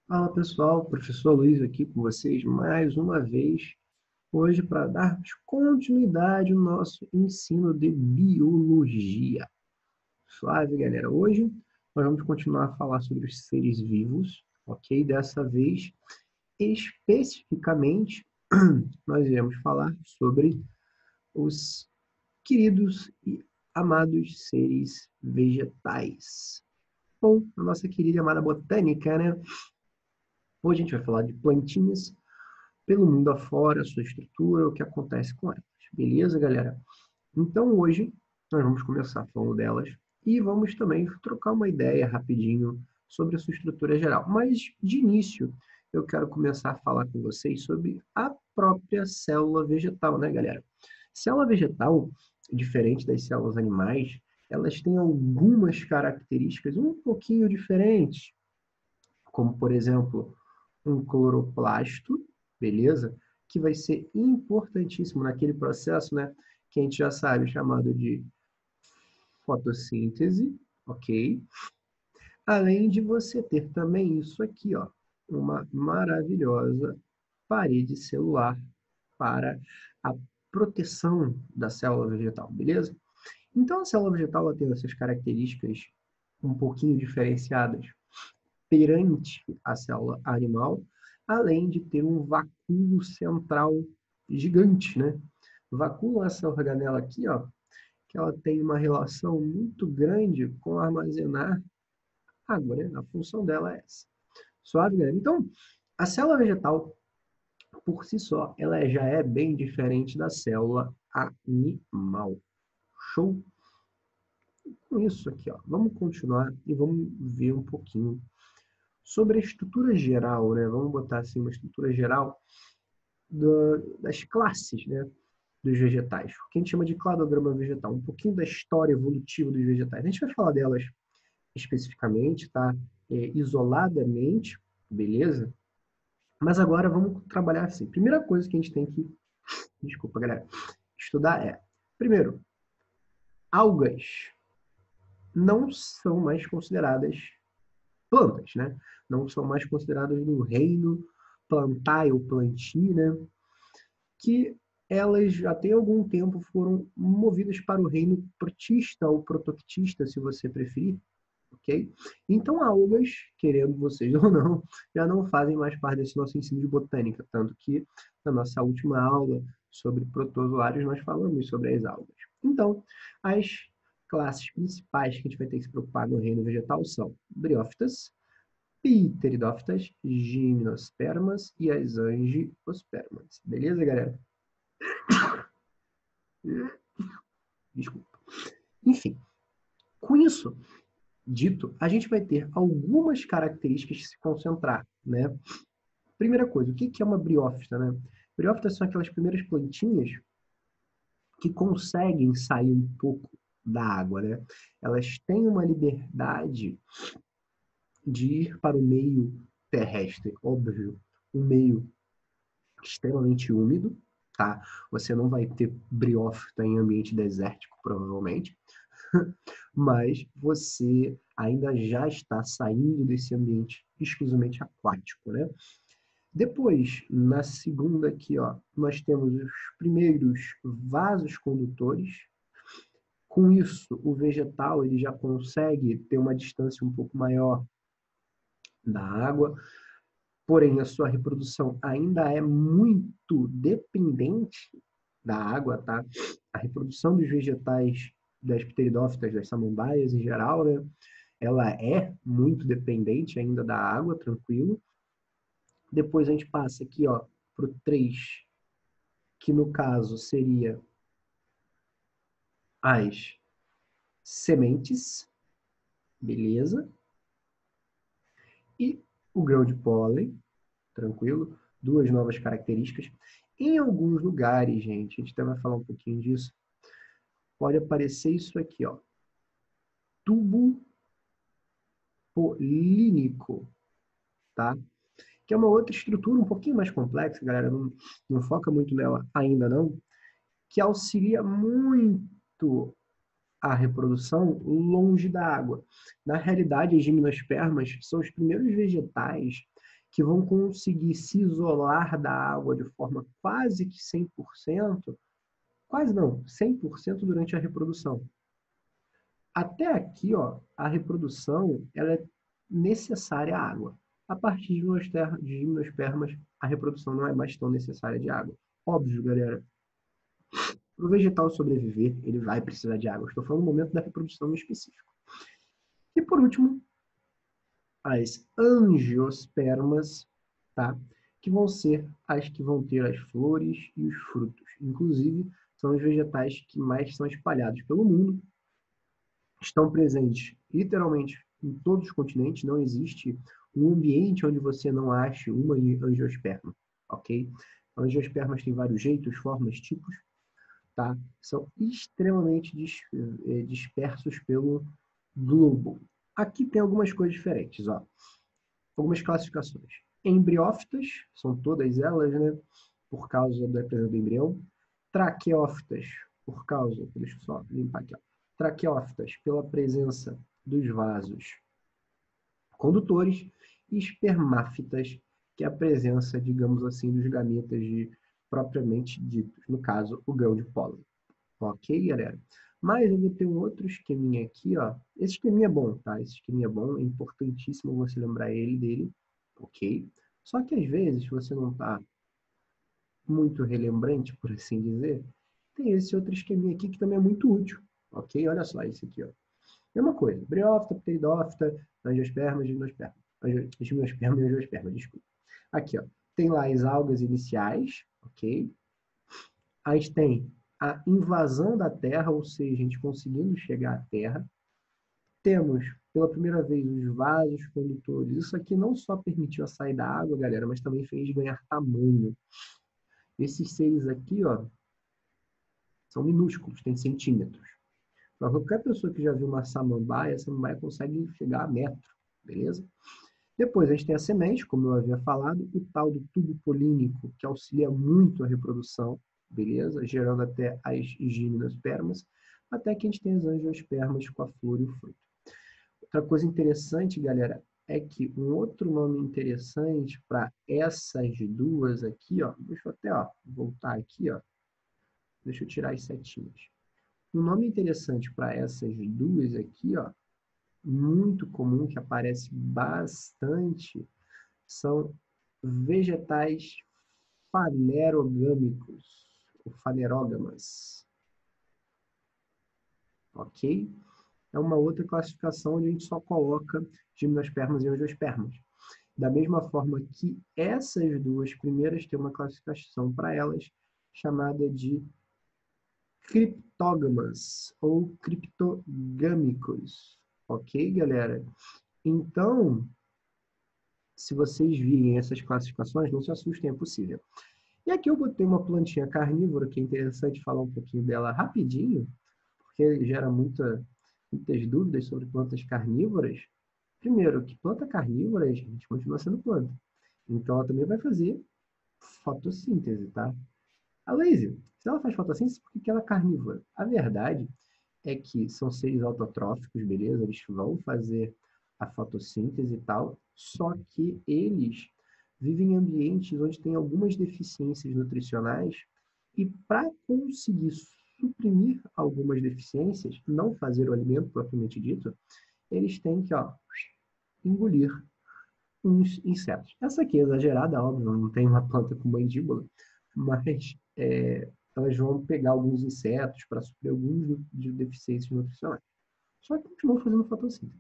Fala pessoal, professor Luiz aqui com vocês mais uma vez, hoje para darmos continuidade no nosso ensino de biologia. Suave, galera. Hoje nós vamos continuar a falar sobre os seres vivos, ok? Dessa vez, especificamente, nós iremos falar sobre os queridos e amados seres vegetais. Bom, a nossa querida e amada botânica, né? Hoje a gente vai falar de plantinhas pelo mundo afora, sua estrutura, o que acontece com elas. Beleza, galera? Então hoje nós vamos começar falando delas e vamos também trocar uma ideia rapidinho sobre a sua estrutura geral. Mas de início eu quero começar a falar com vocês sobre a própria célula vegetal, né, galera? Célula vegetal, diferente das células animais, elas têm algumas características um pouquinho diferentes, como por exemplo, um cloroplasto, beleza? Que vai ser importantíssimo naquele processo, né? Que a gente já sabe, chamado de fotossíntese, ok? Além de você ter também isso aqui, ó, uma maravilhosa parede celular para a proteção da célula vegetal, beleza? Então, a célula vegetal ela tem essas características um pouquinho diferenciadas perante a célula animal, além de ter um vacúolo central gigante, né? O vacúolo é essa organela aqui, ó, que ela tem uma relação muito grande com armazenar água, né? A função dela é essa. Suave, galera? Então, a célula vegetal, por si só, ela já é bem diferente da célula animal. Show? Com isso aqui, ó, vamos continuar e vamos ver um pouquinho sobre a estrutura geral, né? Vamos botar assim uma estrutura geral das classes, né, dos vegetais. O que a gente chama de cladograma vegetal, um pouquinho da história evolutiva dos vegetais. A gente vai falar delas especificamente, tá? Isoladamente, beleza? Mas agora vamos trabalhar assim. Primeira coisa que a gente tem que, desculpa, galera, estudar é, primeiro, algas não são mais consideradas plantas, né? Não são mais consideradas no reino plantae ou plantae, né? Que elas já tem algum tempo foram movidas para o reino protista ou protoctista, se você preferir, ok? Então, algas, querendo vocês ou não, já não fazem mais parte desse nosso ensino de botânica, tanto que na nossa última aula sobre protozoários nós falamos sobre as algas. Então, as classes principais que a gente vai ter que se preocupar no reino vegetal são briófitas, pteridófitas, gimnospermas e as angiospermas. Beleza, galera? Desculpa. Enfim, com isso dito, a gente vai ter algumas características que se concentrar, né? Primeira coisa, o que é uma briófita, né? Briófitas são aquelas primeiras plantinhas que conseguem sair um pouco da água, né? Elas têm uma liberdade de ir para o meio terrestre, óbvio, um meio extremamente úmido, tá? Você não vai ter briófita em ambiente desértico, provavelmente, mas você ainda já está saindo desse ambiente exclusivamente aquático, né? Depois, na segunda aqui, ó, nós temos os primeiros vasos condutores. Com isso, o vegetal ele já consegue ter uma distância um pouco maior da água, porém a sua reprodução ainda é muito dependente da água, tá? A reprodução dos vegetais, das pteridófitas, das samambaias em geral, né? Ela é muito dependente ainda da água, tranquilo. Depois a gente passa aqui, ó, para o 3, que no caso seria as sementes, beleza? E o grão de pólen, tranquilo? Duas novas características. Em alguns lugares, gente, a gente até vai falar um pouquinho disso, pode aparecer isso aqui, ó, tubo polínico, tá? Que é uma outra estrutura um pouquinho mais complexa, galera, não foca muito nela ainda não, que auxilia muito a reprodução longe da água. Na realidade, as gimnospermas são os primeiros vegetais que vão conseguir se isolar da água de forma quase que 100%, quase não, 100% durante a reprodução. Até aqui, ó, a reprodução ela é necessária à água. A partir de gimnospermas, a reprodução não é mais tão necessária de água. Óbvio, galera, para o vegetal sobreviver, ele vai precisar de água. Estou falando no momento da reprodução em específico. E por último, as angiospermas, tá? Que vão ser as que vão ter as flores e os frutos. Inclusive, são os vegetais que mais são espalhados pelo mundo. Estão presentes, literalmente, em todos os continentes. Não existe um ambiente onde você não ache uma angiosperma, ok? Angiospermas têm vários jeitos, formas, tipos, tá? São extremamente dispersos pelo globo. Aqui tem algumas coisas diferentes, ó. Algumas classificações. Embriófitas, são todas elas, né? Por causa da presença do embrião. Traqueófitas, por causa, deixa eu só limpar aqui, ó. Traqueófitas, pela presença dos vasos condutores. E espermáfitas, que é a presença, digamos assim, dos gametas propriamente ditos. No caso, o grão de pólen. Ok, galera? Mas eu vou ter um outro esqueminha aqui, ó. Esse esqueminha é bom, tá? Esse esqueminha é bom, é importantíssimo você lembrar dele, ok? Só que às vezes você não tá muito relembrante, por assim dizer, tem esse outro esqueminha aqui que também é muito útil, ok? Olha só esse aqui, ó. Mesma coisa, briófita, pteridófita, angiosperma, gimnosperma. Gimnosperma e angiosperma, desculpa. Aqui, ó. Tem lá as algas iniciais, ok? A gente tem a invasão da Terra, ou seja, a gente conseguindo chegar à Terra. Temos, pela primeira vez, os vasos condutores. Isso aqui não só permitiu a saída da água, galera, mas também fez ganhar tamanho. Esses seres aqui, ó, são minúsculos, têm centímetros. Para qualquer pessoa que já viu uma samambaia, a samambaia consegue chegar a metro, beleza? Depois a gente tem a semente, como eu havia falado, o tal do tubo polínico, que auxilia muito a reprodução, beleza? Gerando até as gimnospermas, até que a gente tem as angiospermas com a flor e o fruto. Outra coisa interessante, galera, é que um outro nome interessante para essas duas aqui, ó, deixa eu até voltar aqui, ó, deixa eu tirar as setinhas. Um nome interessante para essas duas aqui, ó, muito comum, que aparece bastante, são vegetais fanerogâmicos, ou fanerógamas. Ok? É uma outra classificação onde a gente só coloca gimnospermas e angiospermas. Da mesma forma que essas duas primeiras têm uma classificação para elas chamada de criptógamas ou criptogâmicos. Ok, galera? Então, se vocês virem essas classificações, não se assustem, é possível. E aqui eu botei uma plantinha carnívora, que é interessante falar um pouquinho dela rapidinho, porque gera muitas dúvidas sobre plantas carnívoras. Primeiro, que planta carnívora, gente, continua sendo planta. Então, ela também vai fazer fotossíntese, tá? A laser, se ela faz fotossíntese, por que ela é carnívora? A verdade é que são seres autotróficos, beleza? Eles vão fazer a fotossíntese e tal, só que eles vivem em ambientes onde tem algumas deficiências nutricionais e para conseguir suprimir algumas deficiências, não fazer o alimento propriamente dito, eles têm que engolir uns insetos. Essa aqui é exagerada, óbvio, não tem uma planta com mandíbula, mas elas vão pegar alguns insetos para suprir algumas de deficiências nutricionais. Só que continuam fazendo fotossíntese.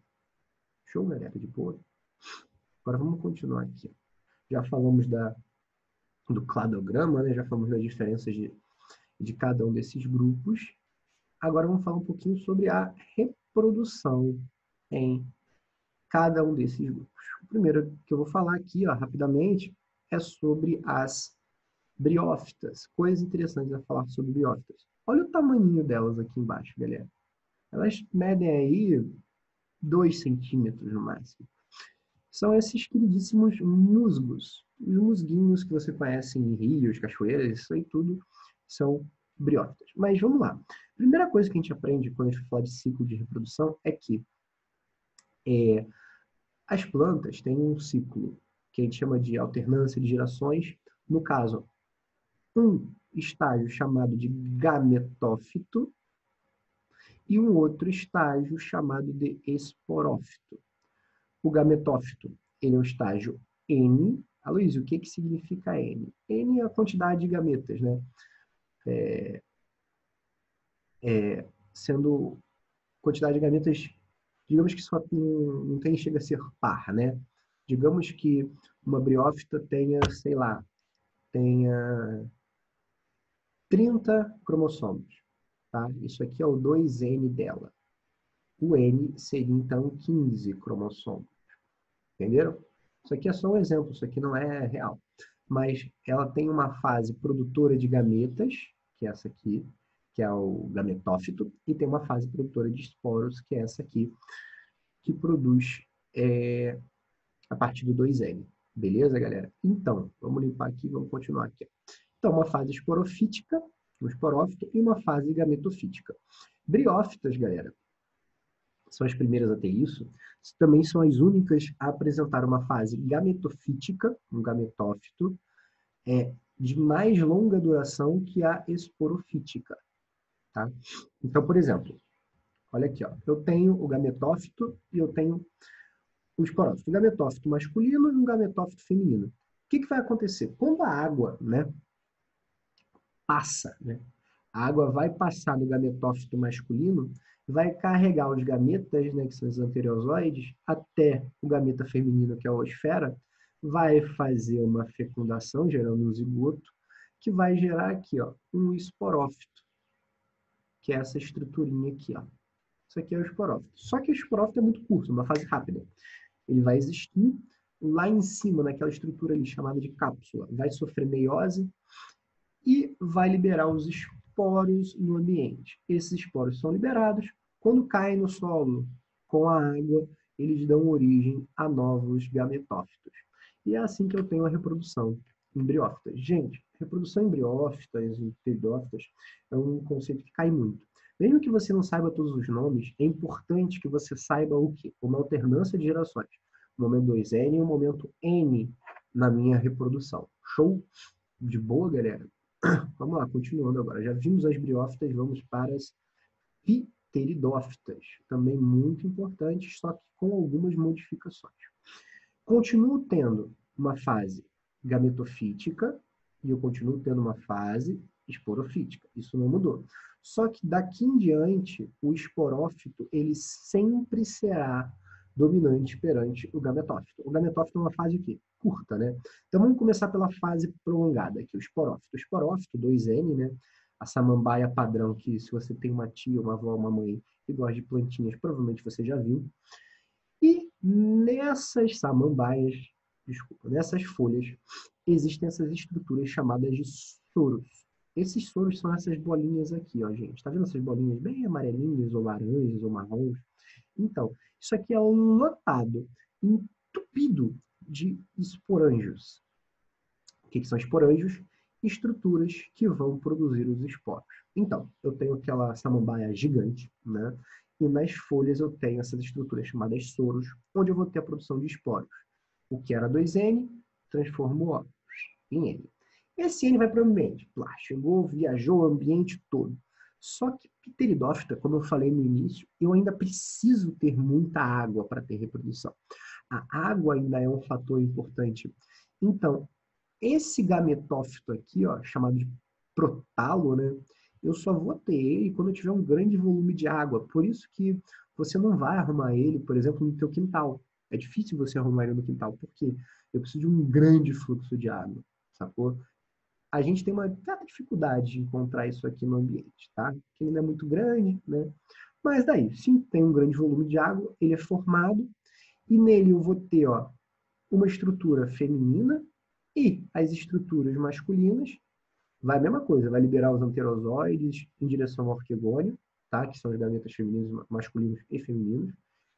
Show, galera, de boa? Agora vamos continuar aqui. Já falamos do cladograma, né? Já falamos das diferenças de cada um desses grupos. Agora vamos falar um pouquinho sobre a reprodução em cada um desses grupos. O primeiro que eu vou falar aqui, rapidamente, é sobre as briófitas. Coisas interessantes a falar sobre briófitas. Olha o tamanho delas aqui embaixo, galera. Elas medem aí 2 centímetros no máximo. São esses queridíssimos musgos. Os musguinhos que você conhece em rios, cachoeiras, isso aí tudo são briófitas. Mas vamos lá. Primeira coisa que a gente aprende quando a gente fala de ciclo de reprodução é que as plantas têm um ciclo que a gente chama de alternância de gerações. No caso, um estágio chamado de gametófito e um outro estágio chamado de esporófito. O gametófito, ele é o estágio N. Aloysio, o que significa N? N é a quantidade de gametas, né? Sendo quantidade de gametas, digamos que só não tem, chega a ser par, né? Digamos que uma briófita tenha, sei lá, tenha 30 cromossomos, tá? Isso aqui é o 2N dela. O N seria, então, 15 cromossomos. Entenderam? Isso aqui é só um exemplo, isso aqui não é real. Mas ela tem uma fase produtora de gametas, que é essa aqui, que é o gametófito, e tem uma fase produtora de esporos, que é essa aqui, que produz a partir do 2N. Beleza, galera? Então, vamos limpar aqui, vamos continuar aqui. Então, uma fase esporofítica, um esporófito, e uma fase gametofítica. Briófitas, galera, são as primeiras a ter isso, também são as únicas a apresentar uma fase gametofítica, um gametófito, de mais longa duração que a esporofítica. Tá? Então, por exemplo, olha aqui, ó, eu tenho o gametófito e eu tenho o esporófito. Um gametófito masculino e um gametófito feminino. O que vai acontecer? Quando a água, né, passa, né, a água vai passar no gametófito masculino, vai carregar os gametas, né, que são os anteriozoides, até o gameta feminino, que é a esfera, vai fazer uma fecundação, gerando um zigoto, que vai gerar aqui, ó, um esporófito, que é essa estruturinha aqui, ó. Isso aqui é o esporófito. Só que o esporófito é muito curto, uma fase rápida. Ele vai existir lá em cima, naquela estrutura ali chamada de cápsula. Vai sofrer meiose e vai liberar os esporos no ambiente. Esses esporos são liberados. Quando caem no solo com a água, eles dão origem a novos gametófitos. E é assim que eu tenho a reprodução em briófitas. Gente, reprodução em briófitas, em pteridófitas, é um conceito que cai muito. Mesmo que você não saiba todos os nomes, é importante que você saiba o quê? Uma alternância de gerações. O momento 2N e o momento N na minha reprodução. Show? De boa, galera? Vamos lá, continuando agora. Já vimos as briófitas, vamos para as pteridófitas. Também muito importantes, só que com algumas modificações. Continuo tendo uma fase gametofítica e eu continuo tendo uma fase esporofítica. Isso não mudou. Só que daqui em diante, o esporófito ele sempre será dominante perante o gametófito. O gametófito é uma fase o quê? Curta, né? Então vamos começar pela fase prolongada, aqui o esporófito. O esporófito, 2N, né? A samambaia padrão, que se você tem uma tia, uma avó, uma mãe que gosta de plantinhas, provavelmente você já viu. E nessas samambaias, desculpa, nessas folhas, existem essas estruturas chamadas de soros. Esses soros são essas bolinhas aqui, ó, gente. Tá vendo essas bolinhas bem amarelinhas, ou laranjas, ou marrons? Então, isso aqui é um lotado, entupido de esporângios. O que são esporângios? Estruturas que vão produzir os esporos. Então, eu tenho aquela samambaia gigante, né? E nas folhas eu tenho essas estruturas chamadas soros, onde eu vou ter a produção de esporos. O que era 2N, transformou ó, em N. Esse N vai para o ambiente. Lá, chegou, viajou o ambiente todo. Só que pteridófita, como eu falei no início, eu ainda preciso ter muita água para ter reprodução. A água ainda é um fator importante. Então, esse gametófito aqui, ó, chamado de protalo, né? Eu só vou ter ele quando eu tiver um grande volume de água. Por isso que você não vai arrumar ele, por exemplo, no teu quintal. É difícil você arrumar ele no quintal, porque eu preciso de um grande fluxo de água, sacou? A gente tem uma certa dificuldade de encontrar isso aqui no ambiente, tá? Porque ele não é muito grande, né? Mas daí, se tem um grande volume de água, ele é formado e nele eu vou ter, ó, uma estrutura feminina e as estruturas masculinas. Vai a mesma coisa, vai liberar os anterozoides em direção ao orquegônio, tá? Que são os gametas femininos, masculinos e femininos.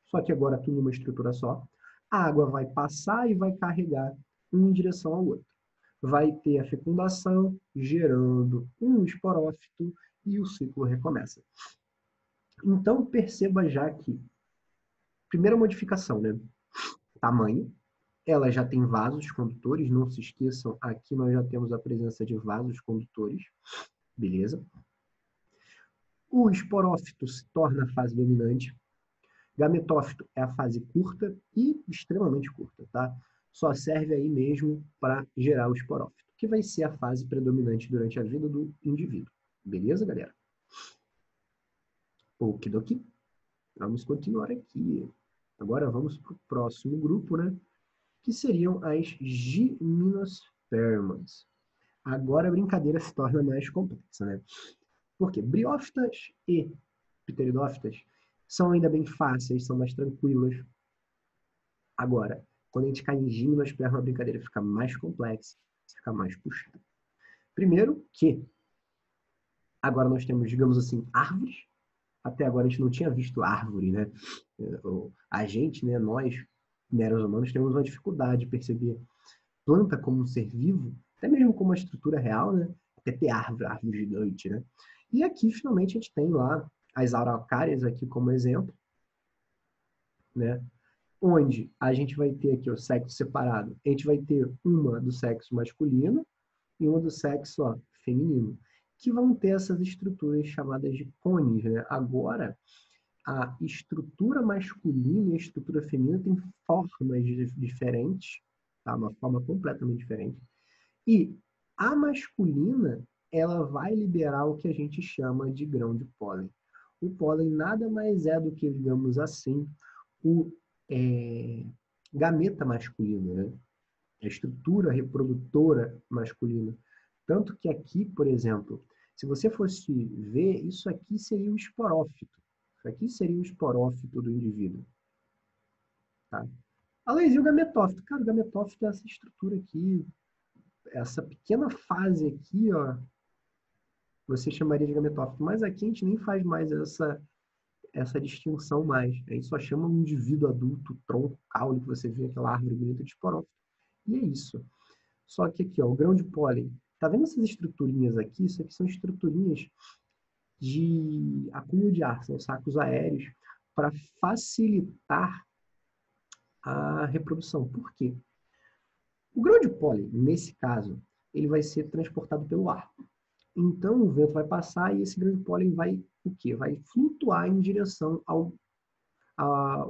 Só que agora tudo numa estrutura só. A água vai passar e vai carregar um em direção ao outro. Vai ter a fecundação, gerando um esporófito e o ciclo recomeça. Então, perceba já que, primeira modificação, né? Tamanho. ela já tem vasos condutores, não se esqueçam, aqui nós já temos a presença de vasos condutores, beleza? O esporófito se torna a fase dominante. Gametófito é a fase curta e extremamente curta, tá? Só serve aí mesmo para gerar o esporófito, que vai ser a fase predominante durante a vida do indivíduo. Beleza, galera? Okidoki. Vamos continuar aqui. Agora vamos para o próximo grupo, né? Que seriam as gimnospermas. Agora a brincadeira se torna mais complexa, né? Porque briófitas e pteridófitas são ainda bem fáceis, são mais tranquilas. Agora, quando a gente cai em gimnosperma, a brincadeira fica mais complexa, fica mais puxada. Primeiro que agora nós temos, digamos assim, árvores. Até agora a gente não tinha visto árvore, né? A gente, né, nós, meros humanos, temos uma dificuldade de perceber planta como um ser vivo, até mesmo como uma estrutura real, né? Até ter árvore gigante, né? E aqui, finalmente, a gente tem lá as araucárias aqui como exemplo, né? Onde a gente vai ter aqui o sexo separado. A gente vai ter uma do sexo masculino e uma do sexo feminino, que vão ter essas estruturas chamadas de cones, né? Agora, a estrutura masculina e a estrutura feminina têm formas diferentes, tá? Uma forma completamente diferente. E a masculina, ela vai liberar o que a gente chama de grão de pólen. O pólen nada mais é do que, digamos assim, o gameta masculino, né? A estrutura reprodutora masculina. Tanto que aqui, por exemplo, se você fosse ver, isso aqui seria o esporófito. Isso aqui seria o esporófito do indivíduo. Tá? Além do gametófito. Cara, o gametófito é essa estrutura aqui, essa pequena fase aqui, ó, você chamaria de gametófito. Mas aqui a gente nem faz mais essa distinção mais. A gente só chama um indivíduo adulto, tronco, caule, que você vê aquela árvore bonita de esporófito. E é isso. Só que aqui, ó, o grão de pólen. Tá vendo essas estruturinhas aqui? Isso aqui são estruturinhas de acúmulo de ar, são sacos aéreos para facilitar a reprodução. Por quê? O grão de pólen, nesse caso, ele vai ser transportado pelo ar. Então, o vento vai passar e esse grão de pólen vai o quê? Vai flutuar em direção ao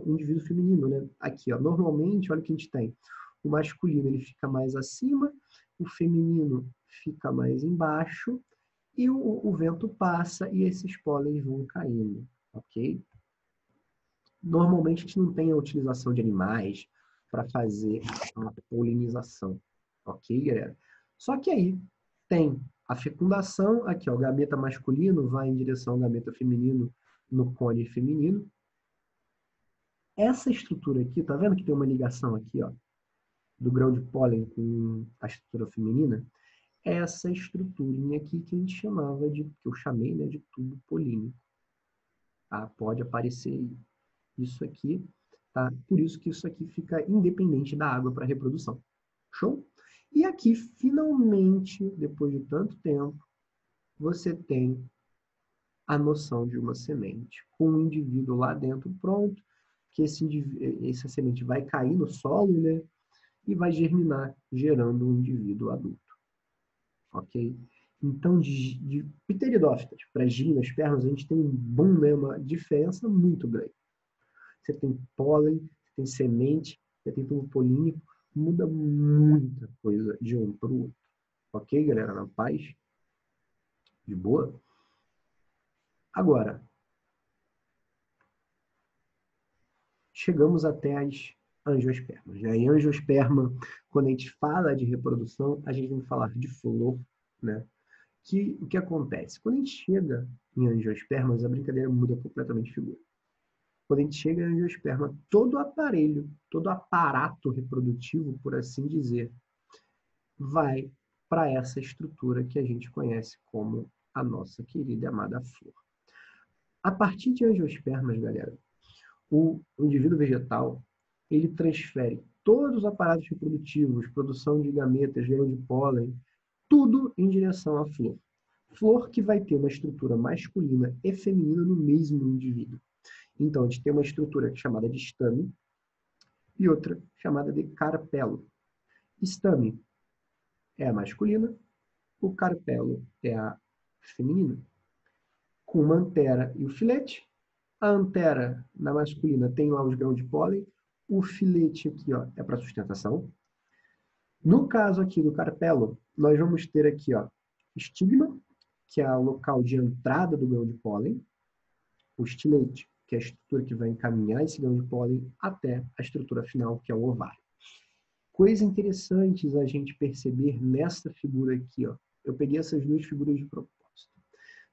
indivíduo feminino, né? Aqui, ó, normalmente, olha o que a gente tem. O masculino ele fica mais acima, o feminino fica mais embaixo e o vento passa e esses pólens vão caindo, ok? Normalmente a gente não tem a utilização de animais para fazer a polinização, ok, galera? Só que aí tem a fecundação, aqui ó, o gameta masculino vai em direção ao gameta feminino no cone feminino. Essa estrutura aqui, tá vendo que tem uma ligação aqui, ó, do grão de pólen com a estrutura feminina? Essa estruturinha aqui que a gente chamava de, que eu chamei, né, de tubo polínico. Tá? Pode aparecer isso aqui, tá? Por isso que isso aqui fica independente da água para reprodução. Show? E aqui, finalmente, depois de tanto tempo, você tem a noção de uma semente, com um indivíduo lá dentro pronto, que essa semente vai cair no solo, né? E vai germinar, gerando um indivíduo adulto. Ok? Então, de pteridófitas para gimnospermas, a gente tem uma diferença muito grande. Você tem pólen, você tem semente, você tem tubo polínico, muda muita coisa de um para o outro. Ok, galera? Na paz? De boa? Agora, chegamos até as angiospermas. Né? E angiosperma, quando a gente fala de reprodução, a gente tem que falar de flor, né? O que acontece? Quando a gente chega em angiospermas, a brincadeira muda completamente de figura. Quando a gente chega em angiosperma, todo o aparelho, todo o aparato reprodutivo, por assim dizer, vai para essa estrutura que a gente conhece como a nossa querida e amada flor. A partir de angiospermas, galera, o indivíduo vegetal, ele transfere todos os aparatos reprodutivos, produção de gametas, grão de pólen, tudo em direção à flor. Flor que vai ter uma estrutura masculina e feminina no mesmo indivíduo. Então, a gente tem uma estrutura chamada de estame e outra chamada de carpelo. Estame é a masculina, o carpelo é a feminina. Com uma antera e o filete. A antera, na masculina, tem lá os grãos de pólen. O filete aqui, ó, é para sustentação. No caso aqui do carpelo, nós vamos ter aqui, ó, estigma, que é o local de entrada do grão de pólen. O estilete, que é a estrutura que vai encaminhar esse grão de pólen até a estrutura final, que é o ovário. Coisas interessantes a gente perceber nessa figura aqui, ó. Eu peguei essas duas figuras de propósito.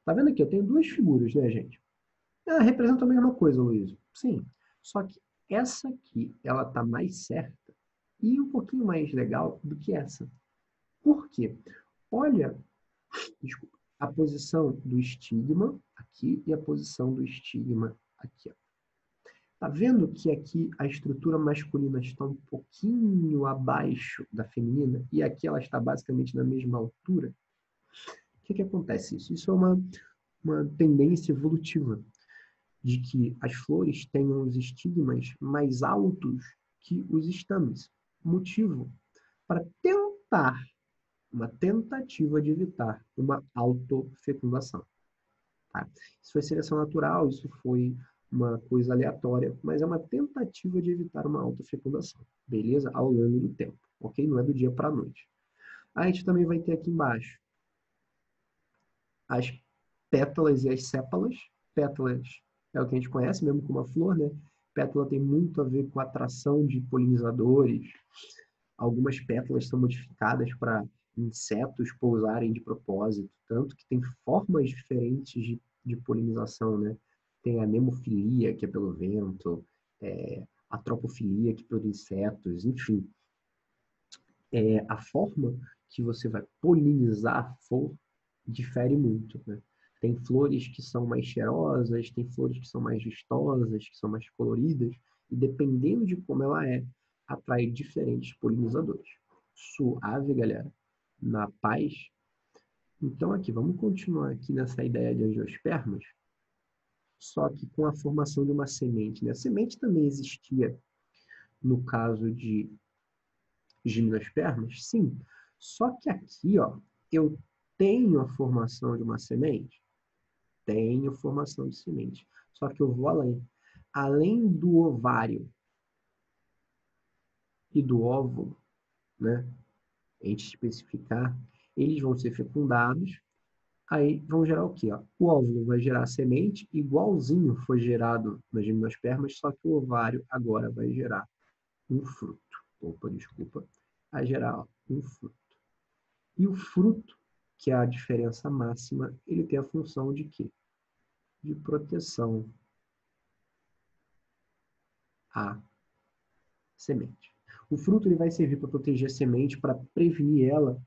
Tá vendo aqui? Eu tenho duas figuras, né, gente? Representam a mesma coisa, Luiz. Sim. Só que essa aqui, ela tá mais certa e um pouquinho mais legal do que essa. Por quê? Olha, desculpa, a posição do estigma aqui e a posição do estigma aqui, ó. Tá vendo que aqui a estrutura masculina está um pouquinho abaixo da feminina e aqui ela está basicamente na mesma altura? O que acontece isso? Isso é uma tendência evolutiva de que as flores tenham os estigmas mais altos que os estames. Motivo para tentar, uma tentativa de evitar uma autofecundação. Tá? Isso foi seleção natural, isso foi uma coisa aleatória, mas é uma tentativa de evitar uma autofecundação, beleza? Ao longo do tempo, ok? Não é do dia para a noite. A gente também vai ter aqui embaixo as pétalas e as sépalas. Pétalas é o que a gente conhece mesmo como uma flor, né? Pétala tem muito a ver com a atração de polinizadores. Algumas pétalas são modificadas para insetos pousarem de propósito, tanto que tem formas diferentes de polinização, né? Tem a nemofilia, que é pelo vento, a tropofilia, que é por insetos, enfim. A forma que você vai polinizar a flor difere muito, né? Tem flores que são mais cheirosas, tem flores que são mais vistosas, que são mais coloridas, e dependendo de como ela atrai diferentes polinizadores. Suave, galera? Na paz? Então aqui, vamos continuar aqui nessa ideia de angiospermas, só que com a formação de uma semente, né? A semente também existia no caso de gimnospermas? Sim. Só que aqui, ó, eu tenho a formação de uma semente? Tenho formação de semente. Só que eu vou além. Além do ovário e do óvulo, né? A gente especificar, eles vão ser fecundados, aí vão gerar o quê? Ó? O óvulo vai gerar a semente, igualzinho foi gerado nas gimnospermas, só que o ovário agora vai gerar um fruto. Opa, desculpa. Vai gerar um fruto. E o fruto, que é a diferença máxima, ele tem a função de quê? De proteção à semente. O fruto ele vai servir para proteger a semente, para prevenir ela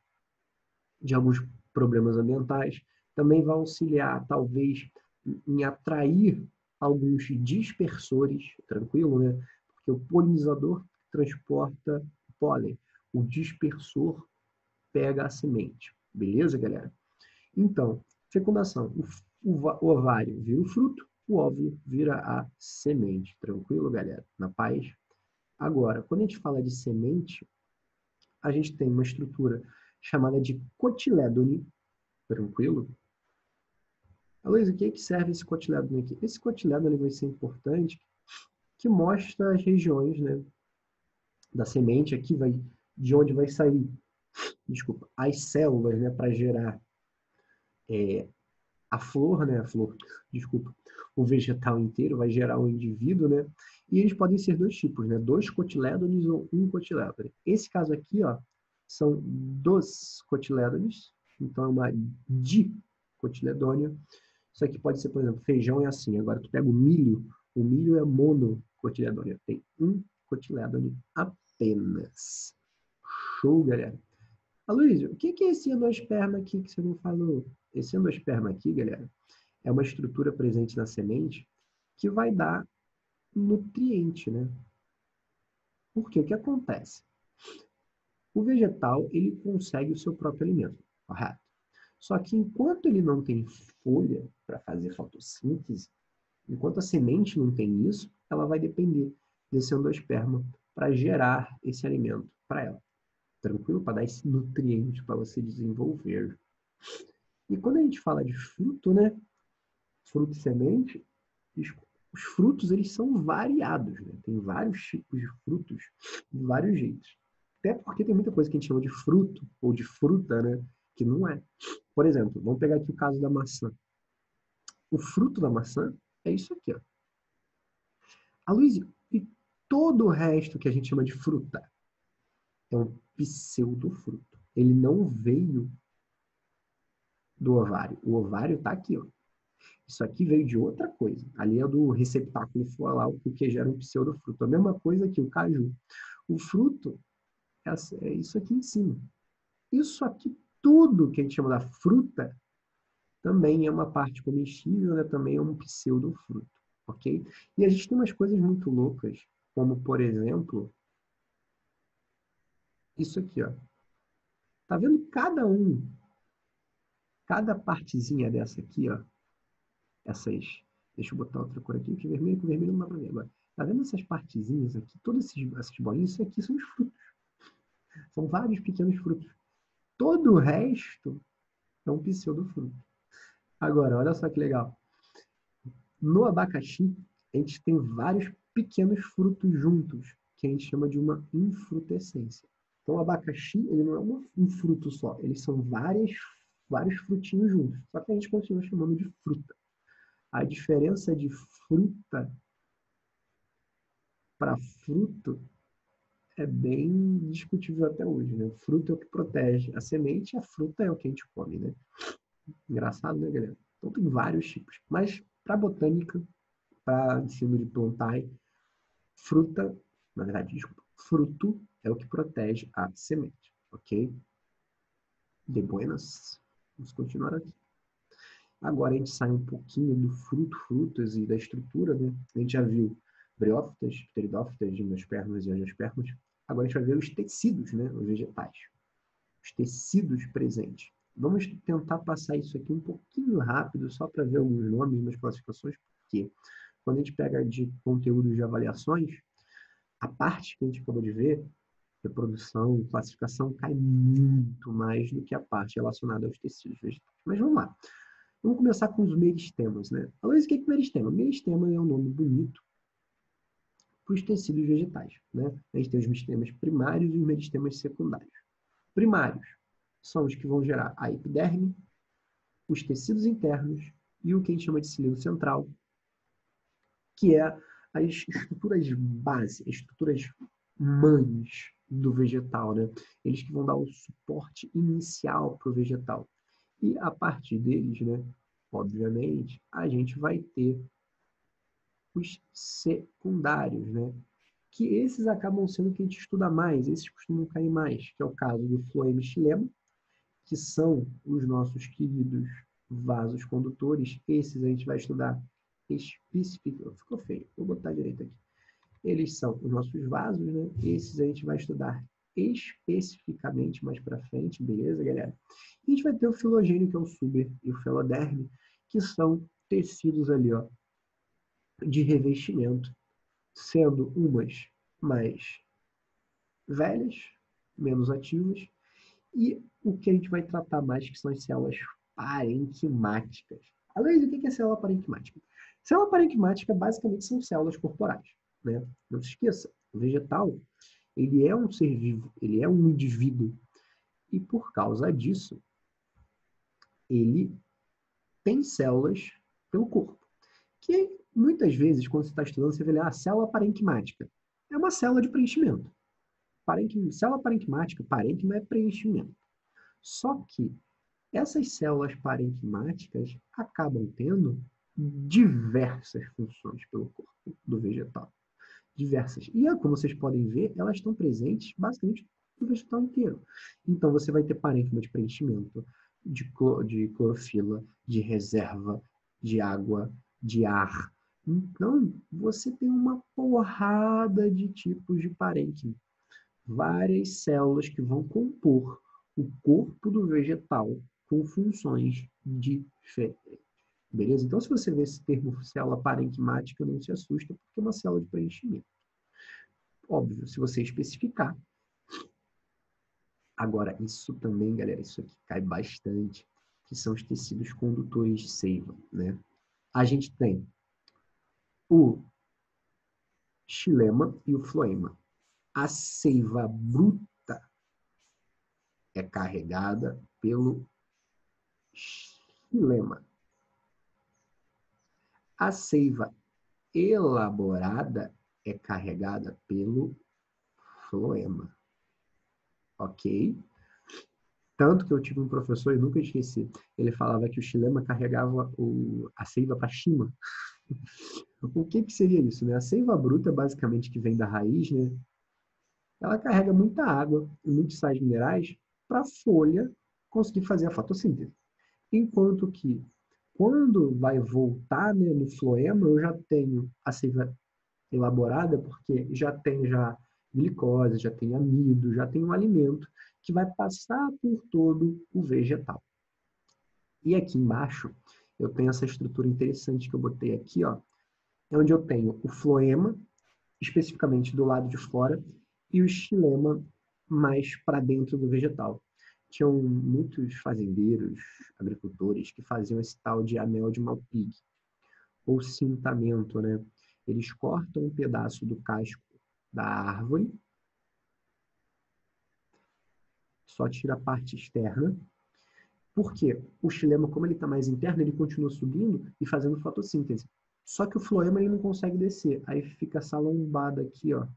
de alguns problemas ambientais. Também vai auxiliar, talvez, em atrair alguns dispersores, tranquilo, né? Porque o polinizador transporta o pólen. O dispersor pega a semente. Beleza, galera? Então, fecundação. O ovário vira o fruto, o óvulo vira a semente. Tranquilo, galera? Na paz? Agora, quando a gente fala de semente, a gente tem uma estrutura chamada de cotilédone. Tranquilo? Luiz, o que serve esse cotilédone aqui? Esse cotilédone vai ser importante, que mostra as regiões, né, da semente. Aqui vai de onde vai sair, desculpa, as células, né, para gerar a flor, né, desculpa, o vegetal inteiro vai gerar um indivíduo, né, e eles podem ser dois tipos, né, dois cotilédones ou um cotilédone. Esse caso aqui, ó, são dos cotilédones, então é uma dicotiledônia. Isso aqui pode ser, por exemplo, feijão é assim. Agora tu pega o milho é monocotiledônio, tem um cotilédone apenas. Show, galera. Aloysio, o que é esse endosperma aqui que você não falou? Esse endosperma aqui, galera, é uma estrutura presente na semente que vai dar nutriente, né? Porque o que acontece? O vegetal, ele consegue o seu próprio alimento, correto? Só que enquanto ele não tem folha para fazer fotossíntese, enquanto a semente não tem isso, ela vai depender desse endosperma para gerar esse alimento para ela. Tranquilo? Para dar esse nutriente para você desenvolver. E quando a gente fala de fruto, né? Fruto e semente, os frutos eles são variados, né? Tem vários tipos de frutos, de vários jeitos. Até porque tem muita coisa que a gente chama de fruto ou de fruta, né? Que não é. Por exemplo, vamos pegar aqui o caso da maçã. O fruto da maçã é isso aqui, ó. A Luísa, e todo o resto que a gente chama de fruta é um pseudofruto. Ele não veio do ovário. O ovário está aqui, ó. Isso aqui veio de outra coisa. Ali é do receptáculo floral, o que gera um pseudofruto. A mesma coisa que o caju. O fruto é isso aqui em cima. Isso aqui, tudo que a gente chama da fruta, também é uma parte comestível, né? Também é um pseudofruto, ok? E a gente tem umas coisas muito loucas, como, por exemplo, isso aqui, ó. Tá vendo cada partezinha dessa aqui, ó, essas, deixa eu botar outra cor aqui, que vermelho com vermelho não dá pra ver agora. Tá vendo essas partezinhas aqui, todas essas bolinhas, isso aqui são os frutos. São vários pequenos frutos. Todo o resto é um pseudofruto. Agora, olha só que legal. No abacaxi, a gente tem vários pequenos frutos juntos, que a gente chama de uma infrutescência. Então, o abacaxi, ele não é um fruto só, eles são vários frutinhos juntos. Só que a gente continua chamando de fruta. A diferença de fruta para fruto é bem discutível até hoje, né? O fruto é o que protege a semente, a fruta é o que a gente come, né? Engraçado, né, galera? Então tem vários tipos. Mas para botânica, para ensino de plantar, fruta, na verdade, desculpa, fruto é o que protege a semente, ok? De buenas. Vamos continuar aqui. Agora a gente sai um pouquinho do frutas e da estrutura, né? A gente já viu briófitas, pteridófitas, gimnospermas e angiospermas. Agora a gente vai ver os tecidos, né? Os vegetais. Os tecidos presentes. Vamos tentar passar isso aqui um pouquinho rápido, só para ver alguns nomes, umas classificações, porque quando a gente pega de conteúdos de avaliações, a parte que a gente acabou de ver, reprodução, classificação, cai muito mais do que a parte relacionada aos tecidos vegetais. Mas vamos lá. Vamos começar com os meristemas, né? Luiz, o que é meristema? Meristema é um nome bonito para os tecidos vegetais, né? A gente tem os meristemas primários e os meristemas secundários. Primários são os que vão gerar a epiderme, os tecidos internos e o que a gente chama de cilindro central, que é as estruturas base, as estruturas mães do vegetal, né? Eles que vão dar o suporte inicial para o vegetal. E a partir deles, né, obviamente, a gente vai ter os secundários, né? Que esses acabam sendo o que a gente estuda mais, esses costumam cair mais, que é o caso do floema e xilema, que são os nossos queridos vasos condutores. Esses a gente vai estudar especificamente. Ficou feio, vou botar direito aqui. Eles são os nossos vasos, né? Esses a gente vai estudar especificamente mais para frente, beleza, galera? E a gente vai ter o filogênio, que é o suber, e o feloderme, que são tecidos ali, ó, de revestimento, sendo umas mais velhas, menos ativas, e o que a gente vai tratar mais, que são as células parenquimáticas. Além do que é célula parenquimática? Célula parenquimática basicamente são células corporais, né? Não se esqueça, o vegetal, ele é um ser vivo, ele é um indivíduo, e por causa disso, ele tem células pelo corpo, que muitas vezes, quando você está estudando, você vê a célula parenquimática. É uma célula de preenchimento. Célula parenquimática, parênquima é preenchimento. Só que essas células parenquimáticas acabam tendo diversas funções pelo corpo do vegetal. Diversas. E, como vocês podem ver, elas estão presentes basicamente no vegetal inteiro. Então, você vai ter parênquima de preenchimento, de clorofila, de reserva, de água, de ar. Então, você tem uma porrada de tipos de parênquima. Várias células que vão compor o corpo do vegetal com funções diferentes. Beleza? Então, se você vê esse termo célula parenquimática, não se assusta, porque é uma célula de preenchimento. Óbvio, se você especificar. Agora, isso também, galera, isso aqui cai bastante, que são os tecidos condutores de seiva, né? A gente tem o xilema e o floema. A seiva bruta é carregada pelo xilema. A seiva elaborada é carregada pelo floema. Ok? Tanto que eu tive um professor, e nunca esqueci, ele falava que o xilema carregava a seiva para cima. O que seria isso, né? A seiva bruta, basicamente, que vem da raiz, né? Ela carrega muita água e muitos sais minerais para a folha conseguir fazer a fotossíntese. Enquanto que, quando vai voltar, né, no floema, eu já tenho a seiva elaborada, porque já tem glicose, já tem amido, já tem um alimento que vai passar por todo o vegetal. E aqui embaixo, eu tenho essa estrutura interessante que eu botei aqui, ó, é onde eu tenho o floema, especificamente do lado de fora, e o xilema mais para dentro do vegetal. Tinham muitos fazendeiros, agricultores, que faziam esse tal de anel de Malpighi, ou cintamento, né? Eles cortam um pedaço do casco da árvore, só tira a parte externa. Por quê? O xilema, como ele está mais interno, ele continua subindo e fazendo fotossíntese. Só que o floema ele não consegue descer. Aí fica essa lombada aqui, ó.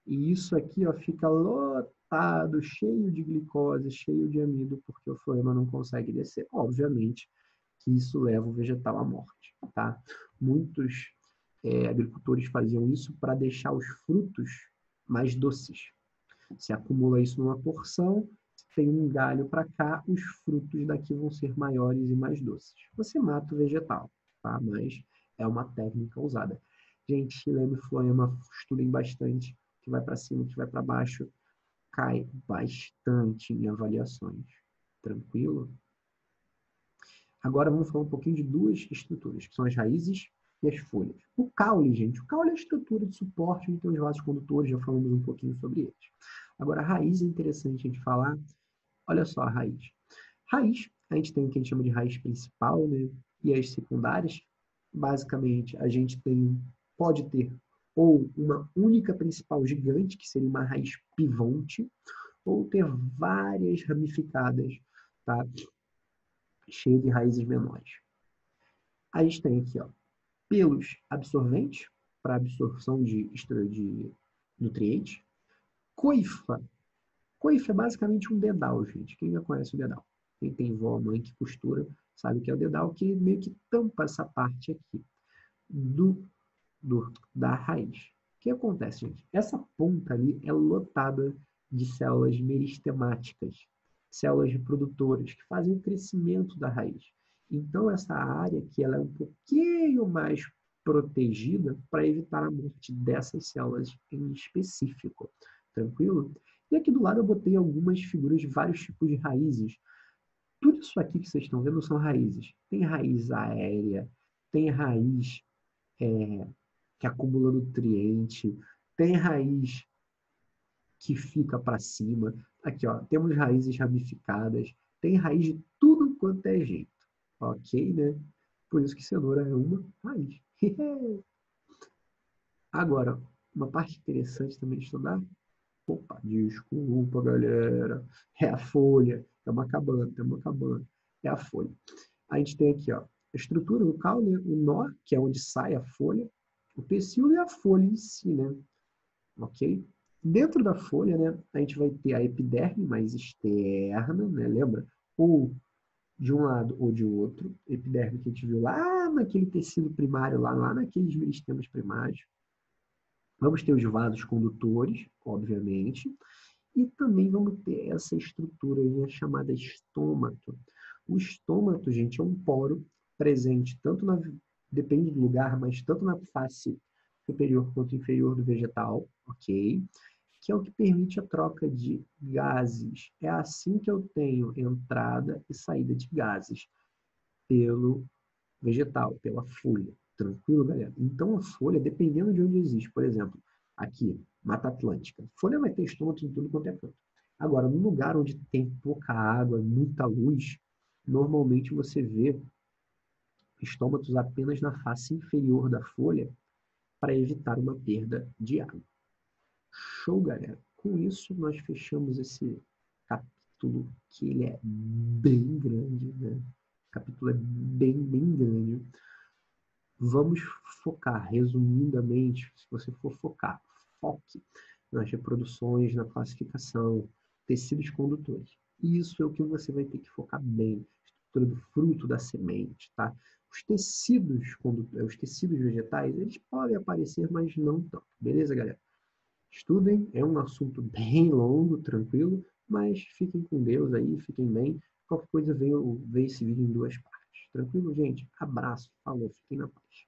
E isso aqui, ó, fica lotado, cheio de glicose, cheio de amido, porque o floema não consegue descer. Obviamente que isso leva o vegetal à morte, tá? Muitos agricultores faziam isso para deixar os frutos mais doces. Se acumula isso numa porção, tem um galho para cá, os frutos daqui vão ser maiores e mais doces. Você mata o vegetal, tá? Mas é uma técnica usada. Gente, xilema e floema, estudem bastante, que vai para cima, que vai para baixo, cai bastante em avaliações. Tranquilo? Agora vamos falar um pouquinho de duas estruturas, que são as raízes e as folhas. O caule, gente, o caule é a estrutura de suporte onde tem os vasos condutores, já falamos um pouquinho sobre eles. Agora, a raiz é interessante a gente falar. Olha só a raiz. Raiz, a gente tem o que a gente chama de raiz principal, né? E as secundárias. Basicamente, a gente pode ter ou uma única principal gigante, que seria uma raiz pivonte, ou ter várias ramificadas, tá? Cheio de raízes menores. A gente tem aqui, ó, pelos absorventes, para absorção de nutrientes. Coifa. Coifa é basicamente um dedal, gente. Quem já conhece o dedal? Quem tem vó, mãe que costura, sabe que é o dedal, que meio que tampa essa parte aqui da raiz. O que acontece, gente? Essa ponta ali é lotada de células meristemáticas, células reprodutoras, que fazem o crescimento da raiz. Então, essa área aqui ela é um pouquinho mais protegida para evitar a morte dessas células em específico. Tranquilo? E aqui do lado eu botei algumas figuras de vários tipos de raízes. Tudo isso aqui que vocês estão vendo são raízes. Tem raiz aérea, tem raiz que acumula nutriente, tem raiz que fica para cima. Aqui, ó, temos raízes ramificadas, tem raiz de tudo quanto é jeito. Ok, né? Por isso que cenoura é uma raiz. Agora, uma parte interessante também de estudar. Opa, desculpa, galera. É a folha. Estamos acabando, estamos acabando. É a folha. A gente tem aqui, ó, a estrutura do caule, o nó, que é onde sai a folha, o pecíolo e a folha em si, né? Ok? Dentro da folha, né, a gente vai ter a epiderme mais externa, né? Lembra? Ou de um lado ou de outro. Epiderme que a gente viu lá naquele tecido primário, lá naqueles meristemas primários. Vamos ter os vasos condutores, obviamente, e também vamos ter essa estrutura chamada estômato. O estômato, gente, é um poro presente depende do lugar, mas tanto na face superior quanto inferior do vegetal, ok? Que é o que permite a troca de gases. É assim que eu tenho entrada e saída de gases pelo vegetal, pela folha. Tranquilo, galera? Então, a folha, dependendo de onde existe, por exemplo, Aqui, Mata Atlântica. Folha vai ter estômago em tudo quanto é canto. Agora, no lugar onde tem pouca água, muita luz, normalmente você vê estômatos apenas na face inferior da folha para evitar uma perda de água. Show, galera? Com isso, nós fechamos esse capítulo, que ele é bem grande, né? O capítulo é bem grande. Vamos focar, resumidamente, se você for focar, foque nas reproduções, na classificação, tecidos condutores. Isso é o que você vai ter que focar bem. Estrutura do fruto, da semente, tá? Os tecidos vegetais, eles podem aparecer, mas não tanto. Beleza, galera? Estudem, é um assunto bem longo, tranquilo, mas fiquem com Deus aí, fiquem bem. Qualquer coisa, vê esse vídeo em duas partes. Tranquilo, gente? Abraço, falou, fiquem na paz.